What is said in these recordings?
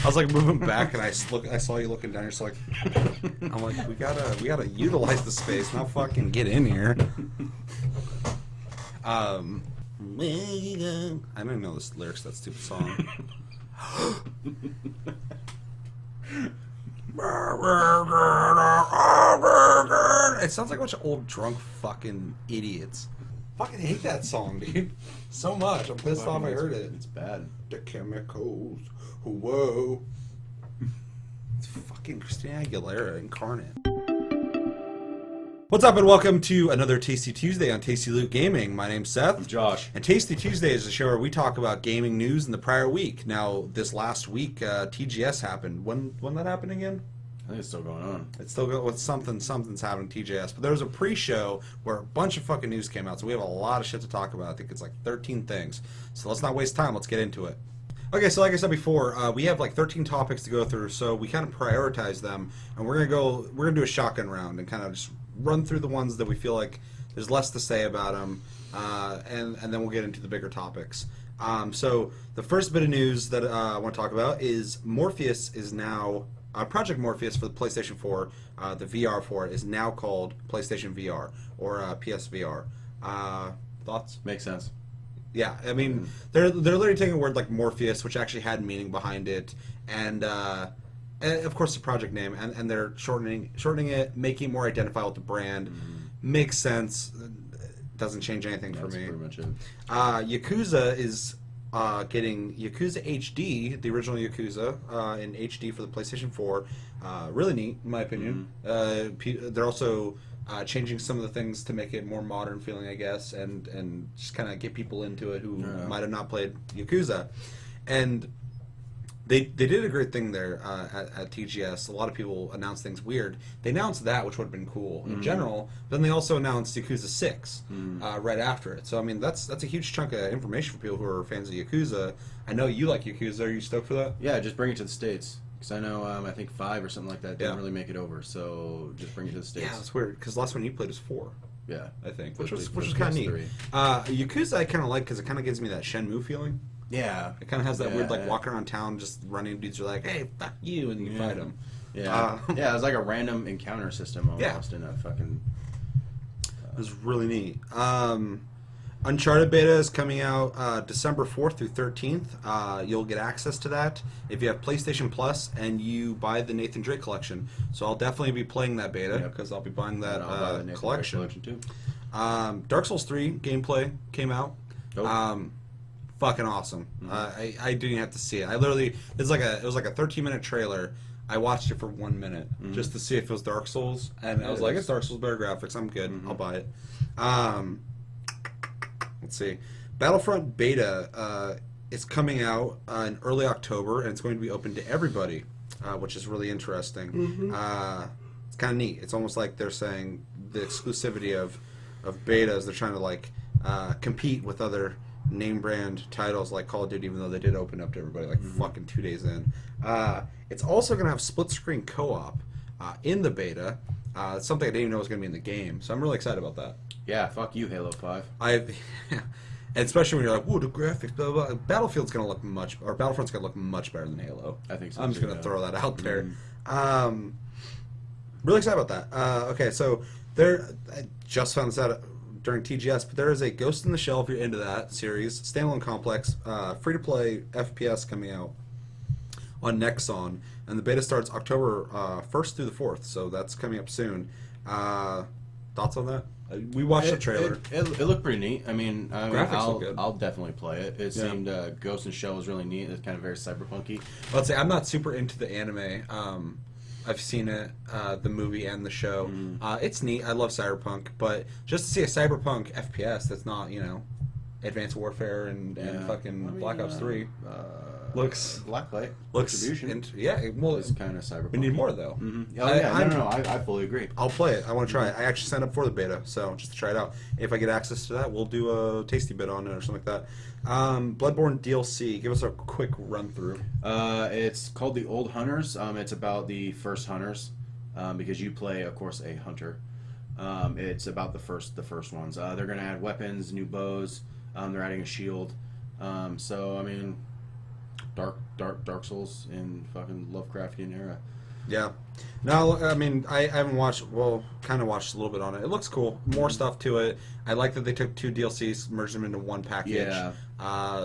I was like moving back, and I saw you looking down. You're just like, I'm like, we gotta utilize the space, not fucking get in here. I don't even know the lyrics to that stupid song. It sounds like a bunch of old drunk fucking idiots. Fucking hate that song, dude. So much. I'm pissed off I heard it. It's bad. The chemicals. Whoa. It's fucking Christina Aguilera incarnate. What's up, and welcome to another Tasty Tuesday on Tasty Loot Gaming. My name's Seth. I'm Josh. And Tasty Tuesday is a show where we talk about gaming news in the prior week. Now, this last week, TGS happened. When that happened again? I think it's still going on. It's still going with something's happening TGS. But there was a pre-show where a bunch of fucking news came out, so we have a lot of shit to talk about. I think it's like 13 things. So let's not waste time. Let's get into it. Okay, so like I said before, we have like 13 topics to go through, so we kind of prioritize them, and we're gonna do a shotgun round and kind of just run through the ones that we feel like there's less to say about them, and then we'll get into the bigger topics. So the first bit of news that I want to talk about is Morpheus is now Project Morpheus for the PlayStation 4. The VR for it is now called PlayStation VR or PSVR. Thoughts? Makes sense. Yeah, I mean, they're literally taking a word like Morpheus, which actually had meaning behind it, and of course the project name, and they're shortening it, making it more identifiable with the brand. Makes sense. Doesn't change anything for me. That's pretty much it. Yakuza is getting Yakuza HD, the original Yakuza, in HD for the PlayStation 4. Really neat, in my opinion. They're also changing some of the things to make it more modern feeling, I guess, and just kind of get people into it who might have not played Yakuza. And they did a great thing there at TGS. A lot of people announced things weird. They announced that, which would have been cool in general. But then they also announced Yakuza 6 right after it. So I mean, that's a huge chunk of information for people who are fans of Yakuza. I know you like Yakuza. Are you stoked for that? Yeah, just bring it to the States. Because I know, I think 5 or something like that didn't really make it over. So just bring it to the States. Yeah, that's weird. Because the last one you played was 4. Yeah, I think, which was kind of neat. Yakuza I kind of like because it kind of gives me that Shenmue feeling. Yeah, it kind of has that weird like walking around town, just running dudes are like, "Hey, fuck you," and you fight them. Yeah, yeah, it was like a random encounter system almost in a fucking. It was really neat. Uncharted beta is coming out December 4th through 13th. You'll get access to that if you have PlayStation Plus and you buy the Nathan Drake collection. So I'll definitely be playing that beta because I'll be buying that collection too. Dark Souls 3 gameplay came out. Fucking awesome. I didn't even have to see it. I literally it was like a 13-minute trailer. I watched it for 1 minute just to see if it was Dark Souls, and I was like, it's Dark Souls, better graphics. I'm good. I'll buy it. Let's see. Battlefront beta is coming out in early October, and it's going to be open to everybody, which is really interesting. It's kind of neat. It's almost like they're saying the exclusivity of betas. They're trying to like compete with other name brand titles like Call of Duty, even though they did open up to everybody like fucking 2 days in. It's also going to have split screen co-op in the beta. It's something I didn't even know was going to be in the game, so I'm really excited about that. Yeah, fuck you, Halo 5. And especially when you're like, whoa, the graphics, blah, blah, blah. Battlefront's going to look much better than Halo. I think so. I'm just going to throw that out there. Really excited about that. Okay, so I just found this out during TGS, but there is a Ghost in the Shell, if you're into that series, standalone complex, free-to-play FPS coming out on Nexon, and the beta starts October 1st through the 4th, so that's coming up soon. Thoughts on that? We watched the trailer. It looked pretty neat. I mean, graphics look good. I'll definitely play it. It seemed Ghost in the Shell was really neat. It's kind of very cyberpunky. Let's say I'm not super into the anime. I've seen it, the movie and the show. It's neat. I love cyberpunk, but just to see a cyberpunk FPS that's not, Advanced Warfare and fucking Black Ops 3 looks Blacklight Distribution. It's kind of cyberpunk. We need more though. I fully agree. I'll play it. I want to try it. I actually signed up for the beta, so just to try it out. If I get access to that, we'll do a tasty bit on it or something like that. Bloodborne DLC. Give us a quick run through. It's called The Old Hunters. It's about the first hunters, because you play, of course, a hunter. It's about the first ones. They're going to add weapons, new bows. They're adding a shield. So I mean, dark Dark Souls in fucking Lovecraftian era. Yeah. No, I mean, I haven't watched, well, kind of watched a little bit on it. It looks cool. More stuff to it. I like that they took 2 DLCs, merged them into one package. Yeah.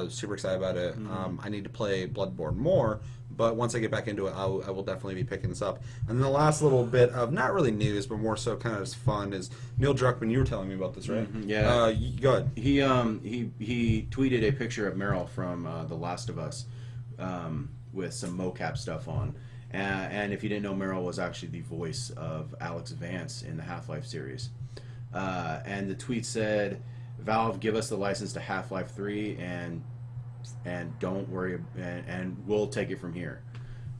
Super excited about it. I need to play Bloodborne more, but once I get back into it, I will definitely be picking this up. And then the last little bit of, not really news, but more so kind of just fun, is Neil Druckmann. You were telling me about this, right? Yeah. Go ahead. He tweeted a picture of Meryl from The Last of Us with some mocap stuff on. And if you didn't know, Meryl was actually the voice of Alex Vance in the Half-Life series. And the tweet said, "Valve, give us the license to Half-Life 3 and don't worry, and we'll take it from here."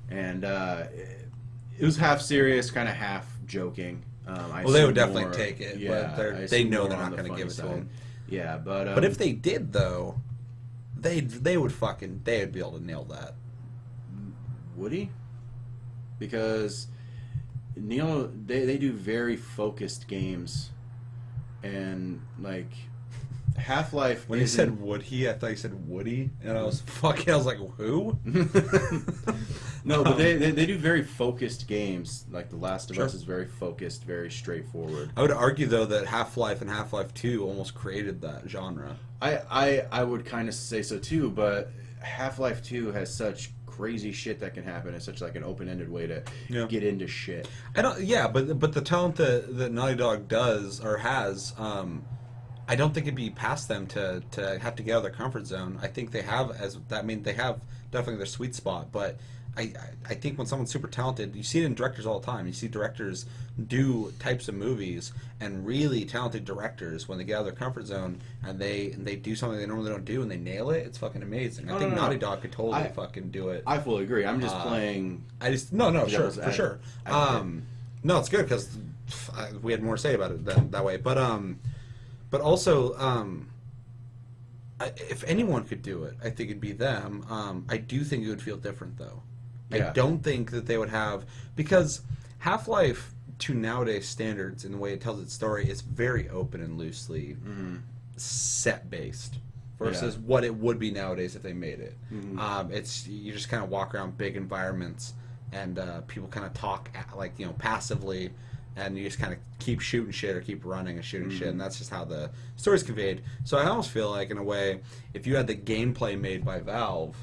And it was half serious, kind of half joking. Well, they would definitely take it, yeah, but they know they're not going to give it to him. Yeah, but but if they did, though, they would be able to nail that. Would he? Because Neil, they do very focused games, and like Half-Life. When he said would he, I thought he said Woody, and I was like, who? No, but they do very focused games. Like The Last of Us is very focused, very straightforward. I would argue though that Half-Life and Half-Life 2 almost created that genre. I would kind of say so too, but Half-Life 2 has such crazy shit that can happen. It's such like an open-ended way to get into shit. But the talent that Naughty Dog does or has, I don't think it'd be past them to have to get out of their comfort zone. I think they have they have definitely their sweet spot, but I think when someone's super talented, you see it in directors all the time. You see directors do types of movies, and really talented directors, when they get out of their comfort zone and they do something they normally don't do and they nail it, it's fucking amazing. I think Naughty Dog could totally fucking do it. I fully agree. I'm just playing. Sure, for sure. No, it's good because we had more to say about it that way. But also, if anyone could do it, I think it'd be them. I do think it would feel different, though. Yeah. I don't think that they would have, because Half-Life, to nowadays standards, in the way it tells its story, is very open and loosely set-based versus what it would be nowadays if they made it. It's you just kind of walk around big environments, and people kind of talk passively, and you just kind of keep shooting shit or keep running and shooting shit, and that's just how the story's conveyed. So I almost feel like, in a way, if you had the gameplay made by Valve,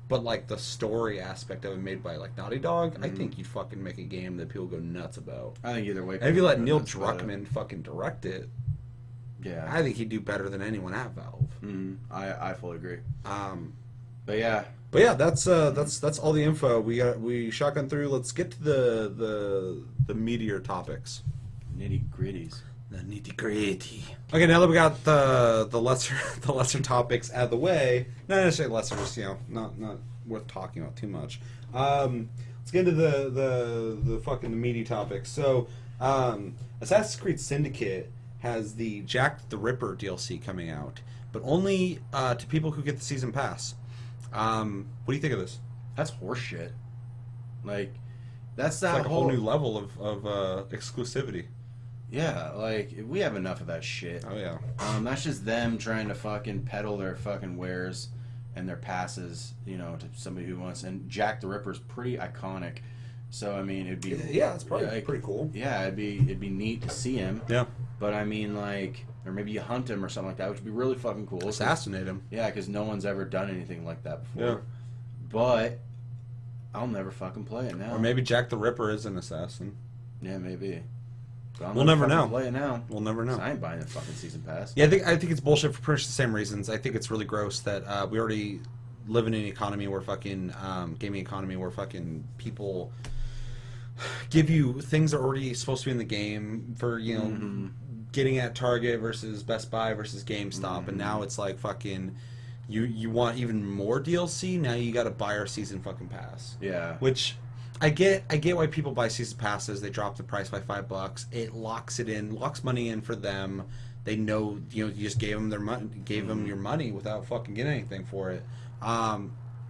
but like the story aspect of it made by like Naughty Dog, I think you'd fucking make a game that people go nuts about. I think either way. And if you let Neil Druckmann fucking direct it, yeah, I think he'd do better than anyone at Valve. I fully agree. But yeah, that's all the info we shotgun through. Let's get to the meatier topics. Nitty gritties. The nitty gritty. Okay, now that we got the lesser topics out of the way, not necessarily lesser, just not worth talking about too much. Let's get into the fucking meaty topics. So, Assassin's Creed Syndicate has the Jack the Ripper DLC coming out, but only to people who get the season pass. What do you think of this? That's horseshit. Like, that's like a whole new level of exclusivity. Yeah, like, we have enough of that shit. Oh, yeah. That's just them trying to fucking peddle their fucking wares and their passes, to somebody who wants. And Jack the Ripper's pretty iconic. So, I mean, it'd be... Yeah, it's probably pretty cool. Yeah, it'd be neat to see him. Yeah. But, I mean, like... Or maybe you hunt him or something like that, which would be really fucking cool. Assassinate him. Yeah, because no one's ever done anything like that before. Yeah. But I'll never fucking play it now. Or maybe Jack the Ripper is an assassin. Yeah, maybe. We'll never know. Play it now. We'll never know. I ain't buying the fucking season pass. Yeah, I think it's bullshit for pretty much the same reasons. I think it's really gross that we already live in an economy where fucking gaming economy where fucking people give you things that are already supposed to be in the game for getting at Target versus Best Buy versus GameStop, and now it's like fucking you want even more DLC. Now you got to buy our season fucking pass. Yeah, which. I get why people buy season passes. They drop the price by $5. It locks money in for them. They know you just gave them their money, them your money without fucking getting anything for it.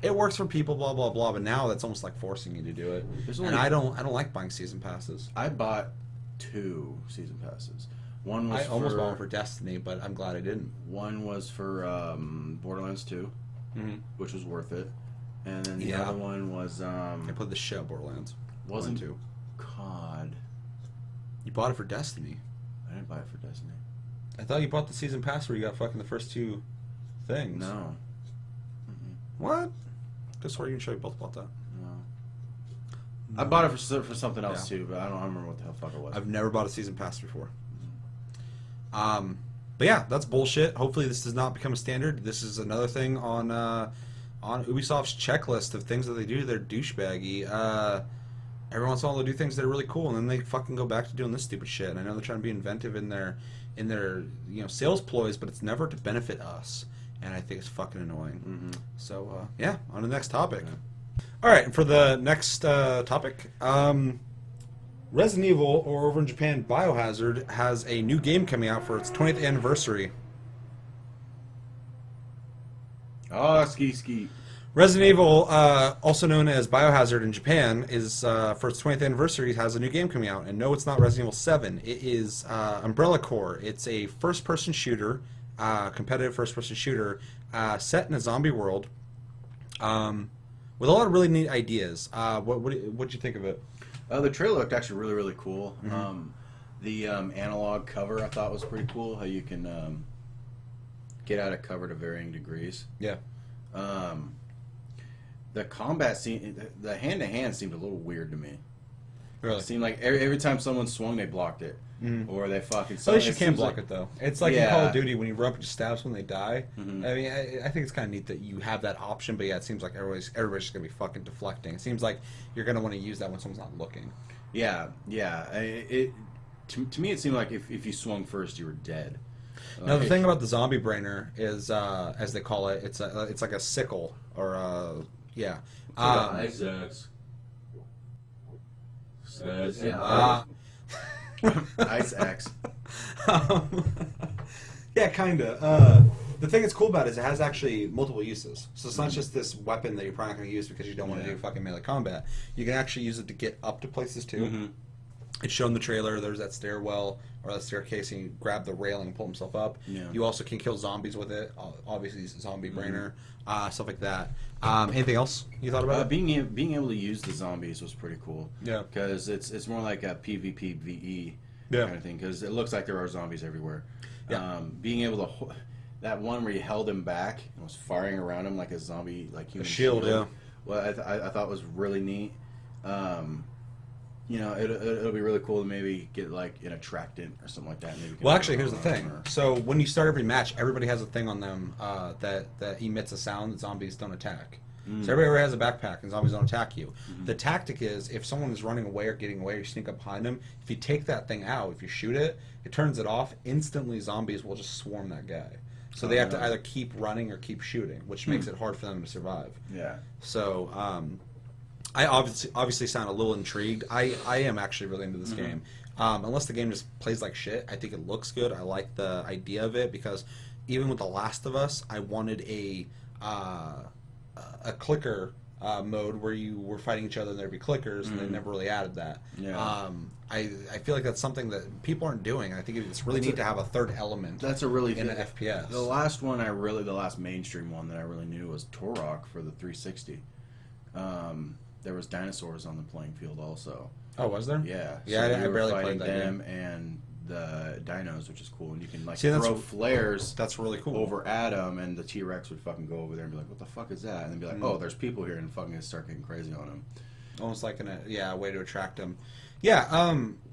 It works for people, blah blah blah. But now that's almost like forcing you to do it. And I don't like buying season passes. I bought 2 season passes. One was almost bought one for Destiny, but I'm glad I didn't. One was for Borderlands 2, which was worth it. And then the other one was I played the Shell Borderlands. wasn't COD. You bought it for Destiny. I didn't buy it for Destiny. I thought you bought the season pass where you got fucking the first 2 things. No. What? I swear you and Shelly both bought that. No. I bought it for something else too, but I don't remember what the hell fuck it was. I've never bought a season pass before. But yeah, that's bullshit. Hopefully this does not become a standard. This is another thing on Ubisoft's checklist of things that they do. They're douchebaggy. Every once in a while they do things that are really cool, and then they fucking go back to doing this stupid shit. And I know they're trying to be inventive in their sales ploys, but it's never to benefit us. And I think it's fucking annoying. Mm-hmm. So yeah, on to the next topic. Yeah. All right, and for the next topic, Resident Evil, or over in Japan, Biohazard, has a new game coming out for its 20th anniversary. Oh, ski. Resident Evil, also known as Biohazard in Japan, is for its 20th anniversary, has a new game coming out. And no, it's not Resident Evil 7. It is Umbrella Corps. It's a first-person shooter, competitive first-person shooter, set in a zombie world, with a lot of really neat ideas. What'd you think of it? The trailer looked actually really, really cool. Mm-hmm. The analog cover I thought was pretty cool. How you can get out of cover to varying degrees. Yeah. The combat scene, the hand-to-hand seemed a little weird to me. Really? It seemed like every time someone swung, they blocked it. Mm-hmm. Or they fucking... At least you can block it, though. It's like in Call of Duty, when you run up and just stabs when they die. Mm-hmm. I mean, I think it's kind of neat that you have that option, but yeah, it seems like everybody's just going to be fucking deflecting. It seems like you're going to want to use that when someone's not looking. Yeah. To me, it seemed like if you swung first, you were dead. Now, the thing about the zombie brainer is, as they call it, it's like a sickle, or, yeah. Ice axe. Ice axe. Yeah, kinda. The thing that's cool about it is it has actually multiple uses. So it's not just this weapon that you're probably not going to use because you don't want to do fucking melee combat. You can actually use it to get up to places too. Mm-hmm. It's shown in the trailer. There's that stairwell or that staircase, and you grab the railing and pull himself up. Yeah. You also can kill zombies with it. Obviously, it's a zombie brainer, stuff like that. Anything else you thought about it? Being able to use the zombies was pretty cool. Yeah. Because it's more like a PvPvE kind of thing. Because it looks like there are zombies everywhere. Yeah. Being able to that one where you held him back and was firing around him like a zombie, like human shield. Yeah. Well, I thought was really neat. It'll be really cool to maybe get like an attractant or something like that. Maybe well, actually, here's the thing. So when you start every match, everybody has a thing on them that emits a sound that zombies don't attack. So everybody has a backpack and zombies don't attack you. The tactic is if someone is running away or getting away, or you sneak up behind them, if you take that thing out, if you shoot it, it turns it off, instantly zombies will just swarm that guy. So they have to either keep running or keep shooting, which makes it hard for them to survive. Yeah. So I obviously sound a little intrigued. I am actually really into this game. Unless the game just plays like shit, I think it looks good. I like the idea of it because even with The Last of Us, I wanted a clicker mode where you were fighting each other and there'd be clickers, and they never really added that. Yeah. I feel like that's something that people aren't doing. I think it's really neat to have a third element. That's a really in an FPS. The last one the last mainstream one that I really knew was Turok for the 360. There was dinosaurs on the playing field also. Oh, was there? Yeah. Yeah, so I barely played that them game. And the dinos, which is cool, and you can like See, throw flares. That's really cool. Over at them, and the T-Rex would fucking go over there and be like, "What the fuck is that?" And then be like, "Oh, there's people here," and fucking start getting crazy on them. Almost like a way to attract them. Yeah,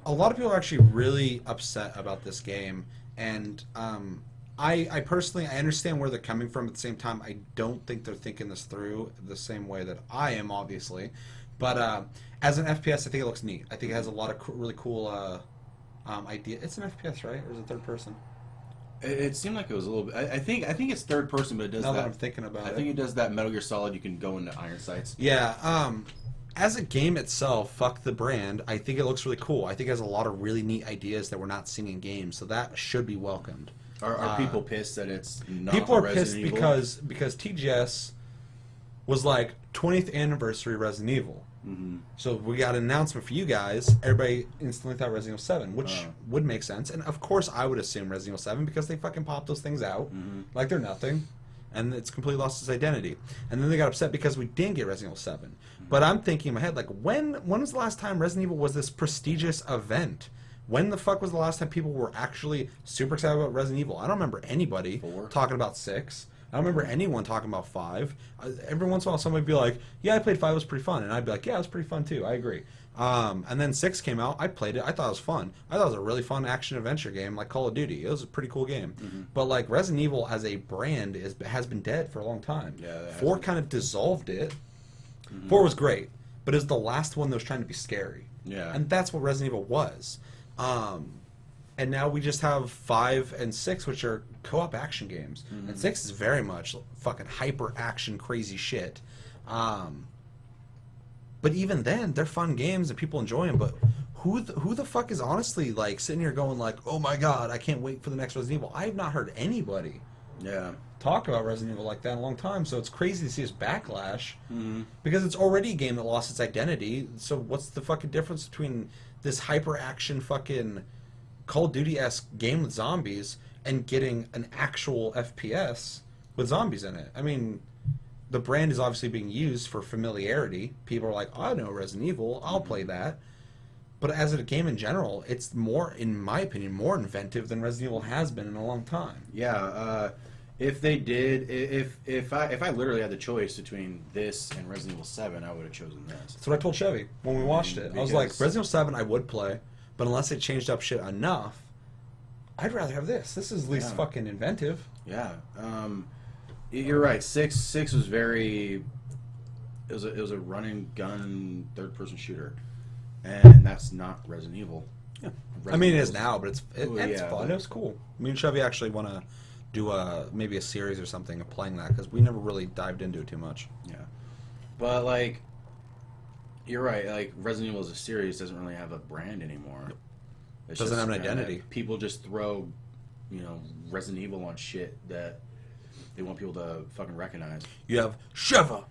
a lot of people are actually really upset about this game, and I personally I understand where they're coming from. At the same time, I don't think they're thinking this through the same way that I am, obviously. But as an FPS, I think it looks neat. I think it has a lot of really cool idea. It's an FPS, right? Or is it third person? It seemed like it was a little bit. I think it's third person, but it does Now that. that I'm thinking about it. I think it does that Metal Gear Solid. You can go into iron sights. Yeah. As a game itself, fuck the brand. I think it looks really cool. I think it has a lot of really neat ideas that we're not seeing in games, so that should be welcomed. Are people pissed that it's not people are Resident pissed Evil? because TGS was like 20th anniversary Resident Evil. Mm-hmm. So we got an announcement for you guys. Everybody instantly thought Resident Evil 7, which would make sense. And of course I would assume Resident Evil 7 because they fucking popped those things out like they're nothing. and it's completely lost its identity. And then they got upset because we didn't get Resident Evil 7. But I'm thinking in my head, like, when was the last time Resident Evil was this prestigious event? When the fuck was the last time people were actually super excited about Resident Evil? I don't remember anybody 4. talking about 6. I don't remember anyone talking about 5. Every once in a while, somebody would be like, yeah, I played 5, it was pretty fun. And I'd be like, yeah, it was pretty fun too, I agree. And then 6 came out, I played it, I thought it was fun. I thought it was a really fun action-adventure game, like Call of Duty. It was a pretty cool game. But, like, Resident Evil as a brand has been dead for a long time. Yeah, 4 kind of dissolved it. 4 was great, but it was the last one that was trying to be scary. Yeah. And that's what Resident Evil was. And now we just have 5 and 6, which are co-op action games. And 6 is very much fucking hyper action crazy shit. But even then, they're fun games and people enjoy them. But who the fuck is honestly like sitting here going like, oh my god, I can't wait for the next Resident Evil? I have not heard anybody talk about Resident Evil like that in a long time. So it's crazy to see this backlash because it's already a game that lost its identity. So what's the fucking difference between this hyper action fucking Call of Duty-esque game with zombies and getting an actual FPS with zombies in it? I mean, the brand is obviously being used for familiarity. People are like, oh, I know Resident Evil, I'll play that. But as a game in general, it's more, in my opinion, more inventive than Resident Evil has been in a long time. Yeah, if they did, if I literally had the choice between this and Resident Evil 7, I would have chosen this. That's what I told Chevy when we watched it. I was like, Resident Evil 7 I would play, but unless it changed up shit enough, I'd rather have this. This is at least fucking inventive. Yeah. You're right. Six was very. It was a run and gun third person shooter, and that's not Resident Evil. Yeah. I mean, it is now, but it's fun. But It was cool. Me and Chevy actually want to do maybe a series or something of playing that because we never really dived into it too much. Yeah, but like, you're right. Like Resident Evil as a series doesn't really have a brand anymore. It doesn't have an identity. People just throw, Resident Evil on shit that they want people to fucking recognize. You have Sheva,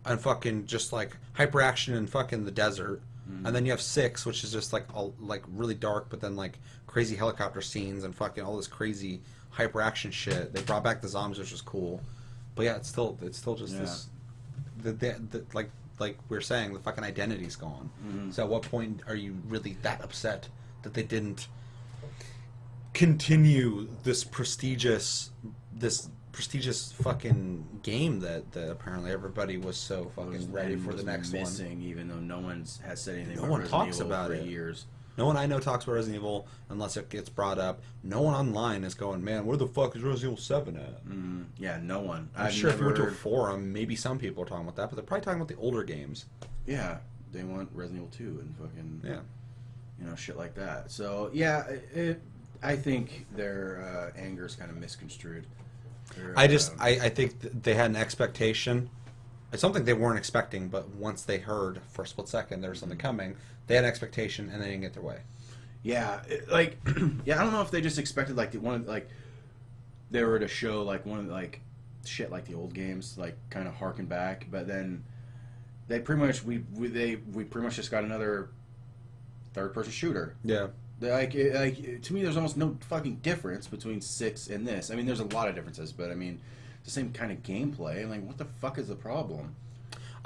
and fucking just like hyper action in fucking the desert, and then you have 6, which is just like all like really dark, but then like crazy helicopter scenes and fucking all this crazy hyper action shit. They brought back the zombies, which was cool, but yeah, it's still just this, like we were saying, the fucking identity's gone. So at what point are you really that upset that they didn't continue this prestigious fucking game that apparently everybody was so fucking ready for the next missing, one? Even though no one has said anything. No about one Resident talks Evil about for it. Years. No one I know talks about Resident Evil unless it gets brought up. No one online is going, man, where the fuck is Resident Evil 7 at? Yeah, no one. I'm sure if you went to a forum, maybe some people are talking about that, but they're probably talking about the older games. Yeah, they want Resident Evil 2 and fucking shit like that. So yeah, I think their anger is kind of misconstrued. I think they had an expectation. It's something they weren't expecting, but once they heard for a split second there was something coming, they had an expectation and they didn't get their way. Yeah, I don't know if they just expected like they were to show like one of like shit like the old games, like kind of harken back, but then they pretty much we pretty much just got another third person shooter. Yeah. Like to me, there's almost no fucking difference between 6 and this. I mean, there's a lot of differences, but I mean, it's the same kind of gameplay. I'm like, what the fuck is the problem?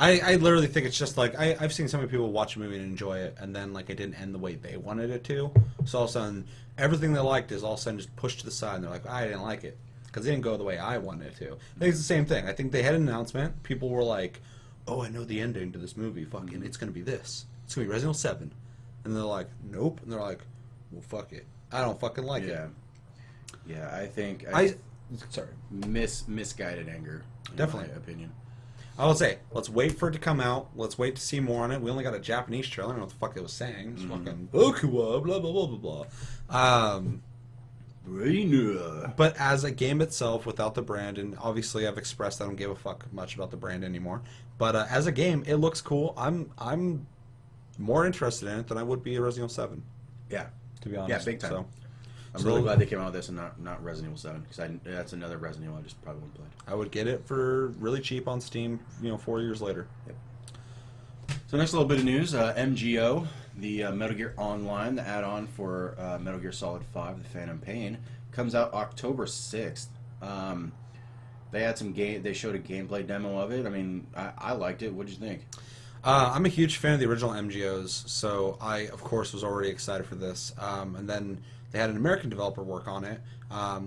I literally think it's just like I've seen so many people watch a movie and enjoy it, and then like it didn't end the way they wanted it to. So all of a sudden, everything they liked is all of a sudden just pushed to the side, and they're like, I didn't like it because it didn't go the way I wanted it to. I think it's the same thing. I think they had an announcement. People were like, oh, I know the ending to this movie. Fucking, it's gonna be this. It's gonna be Resident Evil 7, and they're like, nope, and they're like, well, fuck it. I don't fucking like it. Yeah, I think sorry, misguided anger. Definitely, in my opinion. I would say, let's wait for it to come out. Let's wait to see more on it. We only got a Japanese trailer. I don't know what the fuck it was saying. It's fucking Bokuwa, blah, blah, blah, blah, blah. But as a game itself, without the brand, and obviously I've expressed I don't give a fuck much about the brand anymore. But as a game, it looks cool. I'm more interested in it than I would be a Resident Evil 7. Yeah. To be honest. Yeah, big time. So, I'm really glad they came out with this and not Resident Evil 7, because that's another Resident Evil I just probably wouldn't play. I would get it for really cheap on Steam, 4 years later. Yep. So next little bit of news, MGO, the Metal Gear Online, the add-on for Metal Gear Solid 5, The Phantom Pain, comes out October 6th. They had some game. They showed a gameplay demo of it. I mean, I liked it. What did you think? I'm a huge fan of the original MGOs, so I, of course, was already excited for this. And then they had an American developer work on it,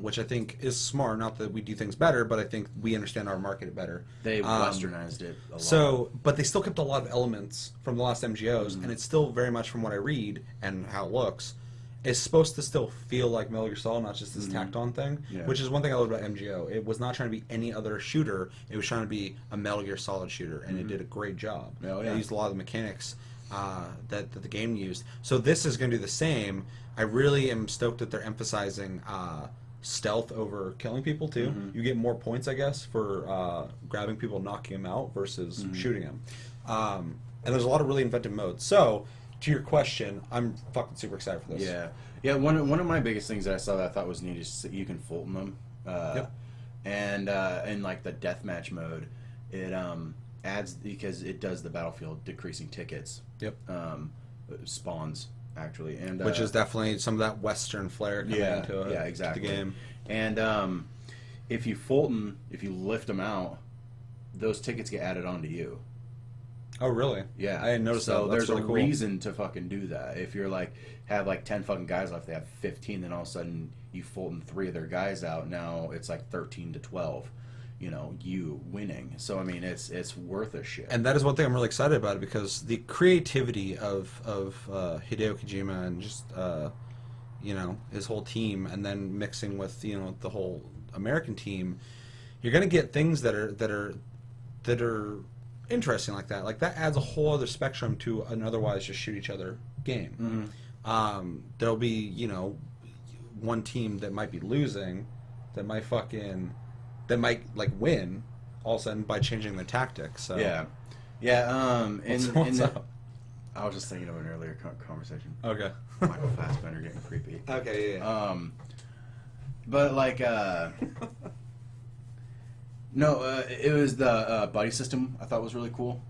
which I think is smart. Not that we do things better, but I think we understand our market better. They westernized it a lot. So, but they still kept a lot of elements from the last MGOs, and it's still very much from what I read and how it looks. It's supposed to still feel like Metal Gear Solid, not just this tacked-on thing, which is one thing I love about MGO. It was not trying to be any other shooter. It was trying to be a Metal Gear Solid shooter, and it did a great job. Oh, yeah. It used a lot of the mechanics that the game used. So this is going to do the same. I really am stoked that they're emphasizing stealth over killing people, too. You get more points, I guess, for grabbing people and knocking them out versus shooting them. And there's a lot of really inventive modes. So... to your question, I'm fucking super excited for this. Yeah. One of my biggest things that I saw that I thought was neat is you can Fulton them, and in like the deathmatch mode, it adds because it does the battlefield decreasing tickets. Spawns actually, and which is definitely some of that Western flair coming into it. Yeah, exactly. To the game. And if you Fulton, if you lift them out, those tickets get added onto you. Oh, really? Yeah. I didn't notice that. So That's there's really a cool. reason to fucking do that. If you're like, have like 10 fucking guys left, they have 15, then all of a sudden you Fulton 3 of their guys out, now it's like 13 to 12, you know, you winning. So, I mean, it's worth a shit. And that is one thing I'm really excited about, because the creativity of Hideo Kojima and just, you know, his whole team, and then mixing with, you know, the whole American team, you're going to get things that are interesting like that. Like, that adds a whole other spectrum to an otherwise just shoot each other game. There'll be, you know, one team that might be losing that might like win all of a sudden by changing their tactics. So what's up? I was just thinking of an earlier conversation. Okay. Michael Fassbender getting creepy. Okay, yeah. But like no, it was the buddy system I thought was really cool.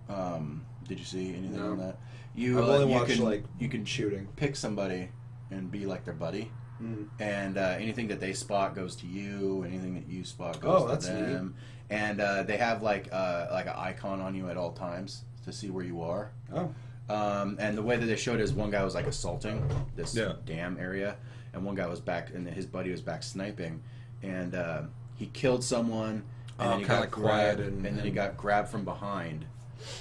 Did you see anything on that? I've only watched, you can shooting. Pick somebody and be like their buddy, and anything that they spot goes to you. Anything that you spot goes to them. Neat. And they have like an icon on you at all times to see where you are. And the way that they showed it is one guy was like assaulting this dam area, and one guy was back, and his buddy was back sniping, and he killed someone, and then he got grabbed, and then he got grabbed from behind,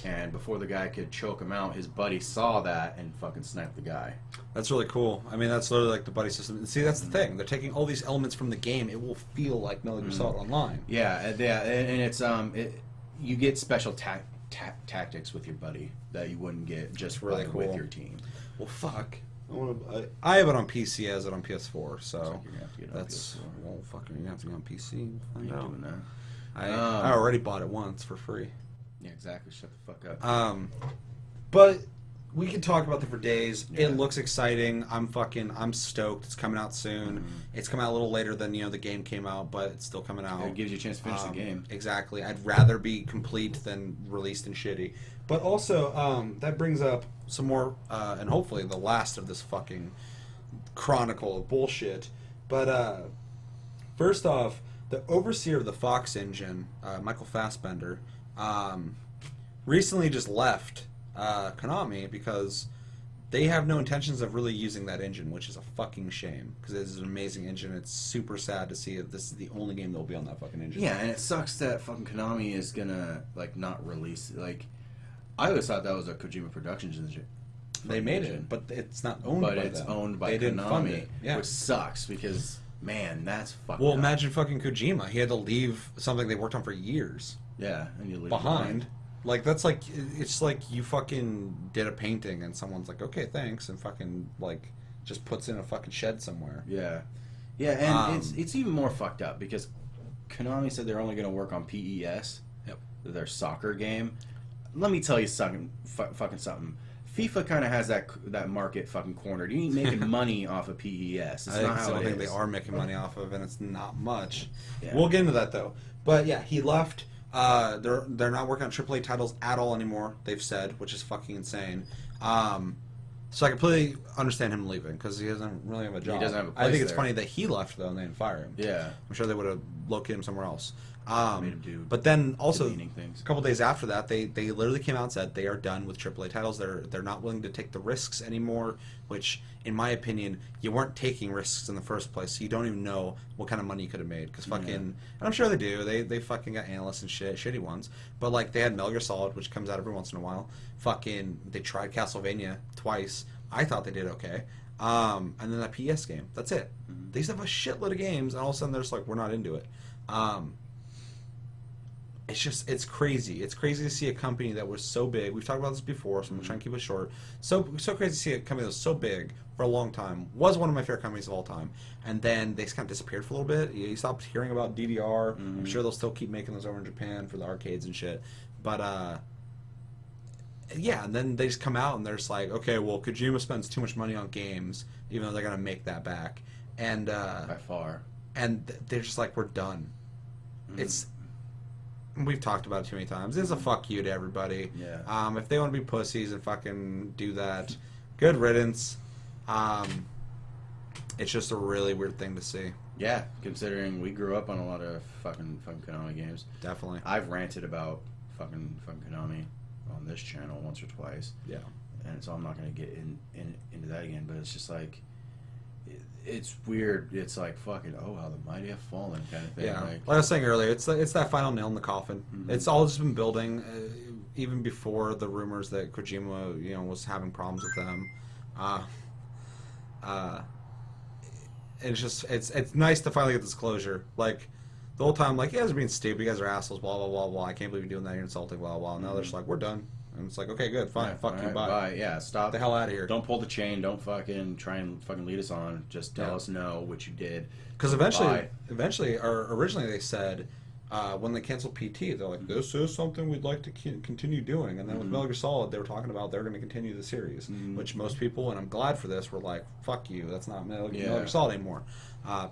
and before the guy could choke him out, his buddy saw that and fucking sniped the guy. That's really cool. I mean, that's literally like the buddy system. And see, that's the thing. They're taking all these elements from the game. It will feel like Metal Gear Solid Online. Yeah, and it's you get special tactics with your buddy that you wouldn't get just really cool with your team. Well, fuck. I have it on PC, as it on PS4, so you're gonna have to get it on that's PS4. well, fuck. You're gonna have to go on PC. Find You're out. doing that. I already bought it once for free. Yeah, exactly. Shut the fuck up. But we could talk about it for days. Yeah. It looks exciting. I'm stoked. It's coming out soon. It's coming out a little later than the game came out, but it's still coming out. It gives you a chance to finish the game. Exactly. I'd rather be complete than released and shitty. But also, that brings up some more, and hopefully the last of this fucking chronicle of bullshit. But first off, the overseer of the Fox engine, Michael Fassbender, recently just left Konami because they have no intentions of really using that engine, which is a fucking shame, because it is an amazing engine. It's super sad to see that this is the only game that will be on that fucking engine. Yeah, and it sucks that fucking Konami is gonna like not release. Like, I always thought that was a Kojima Productions engine. They made it, but it's not owned by them. But it's owned by they Konami, didn't fund it. Yeah. which sucks because, man, that's fucking Well, up. imagine fucking Kojima. He had to leave something they worked on for years Yeah, and you leave behind. Like, that's like, it's like you fucking did a painting and someone's like, okay, thanks, and fucking, like, just puts in a fucking shed somewhere. Yeah. Yeah, and it's even more fucked up because Konami said they're only going to work on PES, their soccer game. Let me tell you something, fucking something. FIFA kind of has that market fucking cornered. You ain't making money off of PES. It's not how I it think is. they are making money off of, and it's not much. Yeah. We'll get into that though. But yeah, he left. They're not working on AAA titles at all anymore. They've said, which is fucking insane. So I completely understand him leaving because he doesn't really have a job. doesn't have a I think place it's there. funny that he left though and they didn't fire him. Yeah. I'm sure they would have located him somewhere else. Made him do But then also demeaning things. a couple days after that, they literally came out and said they are done with AAA titles. They're not willing to take the risks anymore. Which, in my opinion, you weren't taking risks in the first place, so you don't even know what kind of money you could have made. Because fucking, and I'm sure they do. They fucking got analysts and shit, shitty ones. But like they had Metal Gear Solid, which comes out every once in a while. Fucking, they tried Castlevania twice. I thought they did okay. And then that PS game. That's it. Mm-hmm. They used to have a shitload of games, and all of a sudden they're just like, we're not into it. It's crazy. It's crazy to see a company that was so big. We've talked about this before, so I'm trying to keep it short. So crazy to see a company that was so big for a long time. Was one of my favorite companies of all time. And then they just kind of disappeared for a little bit. You stopped hearing about DDR. I'm sure they'll still keep making those over in Japan for the arcades and shit. But, yeah, and then they just come out and they're just like, okay, well, Kojima spends too much money on games, even though they're going to make that back. And, By far. and they're just like, we're done. It's... We've talked about it too many times. It's a fuck you to everybody. Yeah. If they want to be pussies and fucking do that, good riddance. It's just a really weird thing to see. Yeah, considering we grew up on a lot of fucking Konami games. Definitely. I've ranted about fucking Konami on this channel once or twice. Yeah. And so I'm not going to get into that again, but it's just like, it's weird. It's like fucking, oh, how the mighty have fallen kind of thing. Yeah. Like Like I was saying earlier, it's that final nail in the coffin. It's all just been building, even before the rumors that Kojima, was having problems with them. It's just it's nice to finally get this closure. Like the whole time, like, you guys are being stupid, you guys are assholes, blah blah blah blah. I can't believe you're doing that. You're insulting, blah blah. Now they're just like, we're done, and it's like, okay, good, fine, yeah, fuck you, alright, bye. Yeah, stop. Get the hell out of here. Don't pull the chain. Don't fucking try and fucking lead us on. Just tell us no what you did. Because Bye. eventually, or originally they said, when they canceled PT, they're like, this is something we'd like to continue doing. And then with Metal Gear Solid, they were talking about they're going to continue the series, which most people, and I'm glad for this, were like, fuck you, that's not Metal Gear Solid anymore.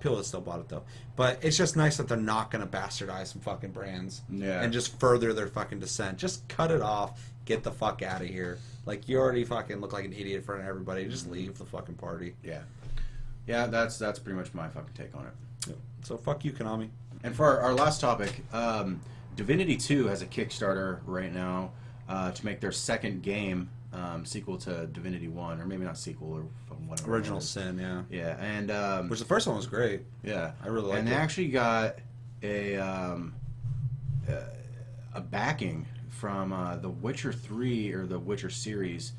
People that still bought it, though. But it's just nice that they're not going to bastardize some fucking brands and just further their fucking descent. Just cut it off. Get the fuck out of here. Like, you already fucking look like an idiot in front of everybody. Just leave the fucking party. Yeah. Yeah, that's pretty much my fucking take on it. Yep. So fuck you, Konami. And for our last topic, Divinity 2 has a Kickstarter right now to make their second game, sequel to Divinity 1, or maybe not sequel, or whatever. Original Sin, yeah. Yeah, and Which the first one was great. yeah, I really liked and it. they actually got a backing from the Witcher 3 or the Witcher series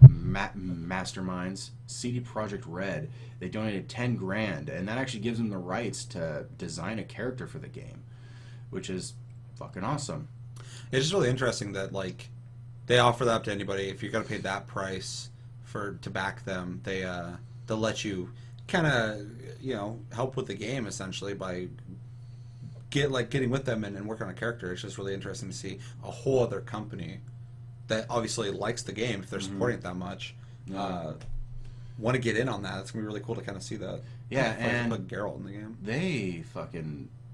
masterminds, CD Projekt Red. They donated $10,000, and that actually gives them the rights to design a character for the game, which is fucking awesome. It's just really interesting that, like, they offer that up to anybody. If you're gonna pay that price to back them, they'll let you kind of help with the game essentially by getting with them and working on a character. It's just really interesting to see a whole other company that obviously likes the game, if they're supporting it that much, want to get in on that. It's gonna be really cool to kind of see that. Yeah, and put Geralt in the game.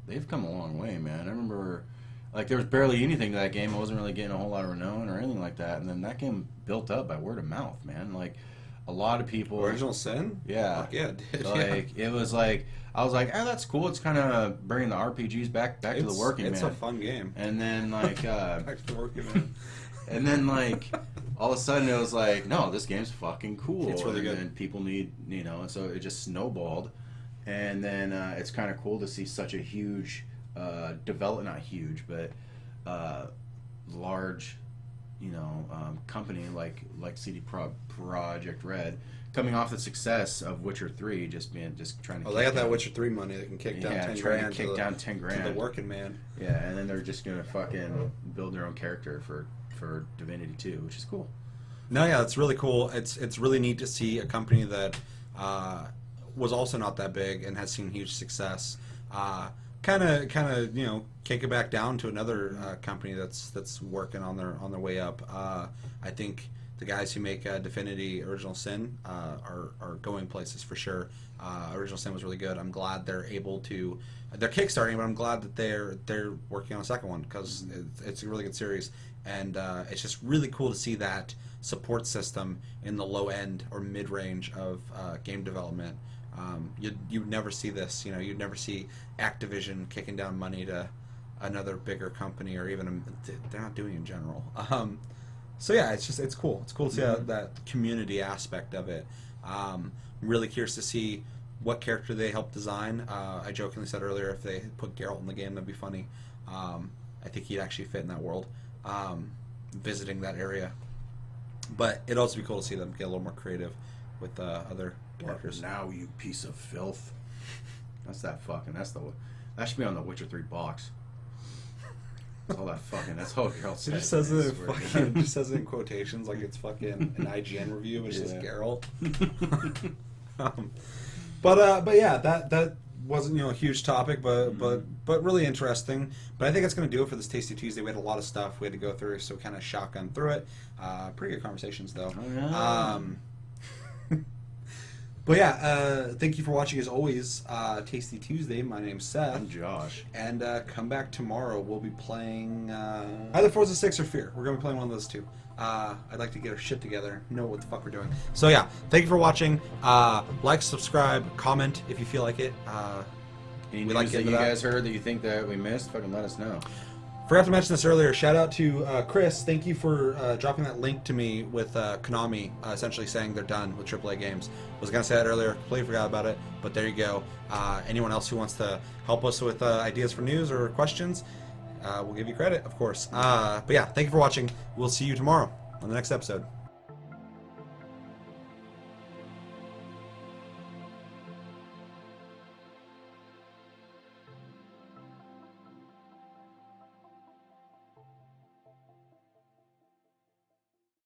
They've come a long way, man. I remember, like, there was barely anything to that game. I wasn't really getting a whole lot of renown or anything like that, and then that game built up by word of mouth, man. Like, a lot of people. Original Sin? Yeah. Fuck yeah, dude. Like, it was like, I was like, oh, that's cool. It's kind of bringing the RPGs back to the working man. It's a fun game. And then, like, Back to the working man. and then, like, all of a sudden it was like, no, this game's fucking cool. It's really good. And people need, and so it just snowballed. And then it's kind of cool to see such a huge, not huge, but large, company like CD Projekt Red, coming off the success of Witcher 3, just trying to. Oh, they got that Witcher 3 money. They can kick down $10,000. To kick down $10,000 to the working man. Yeah, and then they're just gonna fucking build their own character for Divinity 2, which is cool. No, yeah, it's really cool. It's really neat to see a company that was also not that big and has seen huge success. Kind of, kick it back down to another company that's working on their way up. I think the guys who make Divinity Original Sin are going places for sure. Original Sin was really good. I'm glad they're able to. They're kickstarting, but I'm glad that they're working on a second one because it's a really good series. and it's just really cool to see that support system in the low end or mid range of game development. You'd never see this. You'd never see Activision kicking down money to another bigger company, or even they're not doing it in general. So yeah, it's cool. It's cool to see that community aspect of it. I'm really curious to see what character they help design. I jokingly said earlier, if they put Geralt in the game, that'd be funny. I think he'd actually fit in that world, visiting that area. But it'd also be cool to see them get a little more creative with other characters. Now, you piece of filth. That should be on the Witcher 3 box. That's all that's all Geralt says. It just says it just says it in quotations like it's fucking an IGN review, which is Geralt. But yeah, that wasn't a huge topic, but really interesting. But I think that's going to do it for this Tasty Tuesday. We had a lot of stuff we had to go through, so kind of shotgun through it. Pretty good conversations though. Oh, yeah. But yeah, thank you for watching as always. Tasty Tuesday. My name's Seth. I'm Josh. And come back tomorrow. We'll be playing either Forza 6 or Fear. We're going to be playing one of those two. I'd like to get our shit together, know what the fuck we're doing. So yeah, thank you for watching. Like, subscribe, comment if you feel like it. Any news that you guys heard that you think that we missed, fucking let us know. Forgot to mention this earlier. Shout out to Chris. Thank you for dropping that link to me with Konami, essentially saying they're done with AAA games. Was going to say that earlier. Completely forgot about it. But there you go. Anyone else who wants to help us with ideas for news or questions, we'll give you credit, of course. But yeah, thank you for watching. We'll see you tomorrow on the next episode.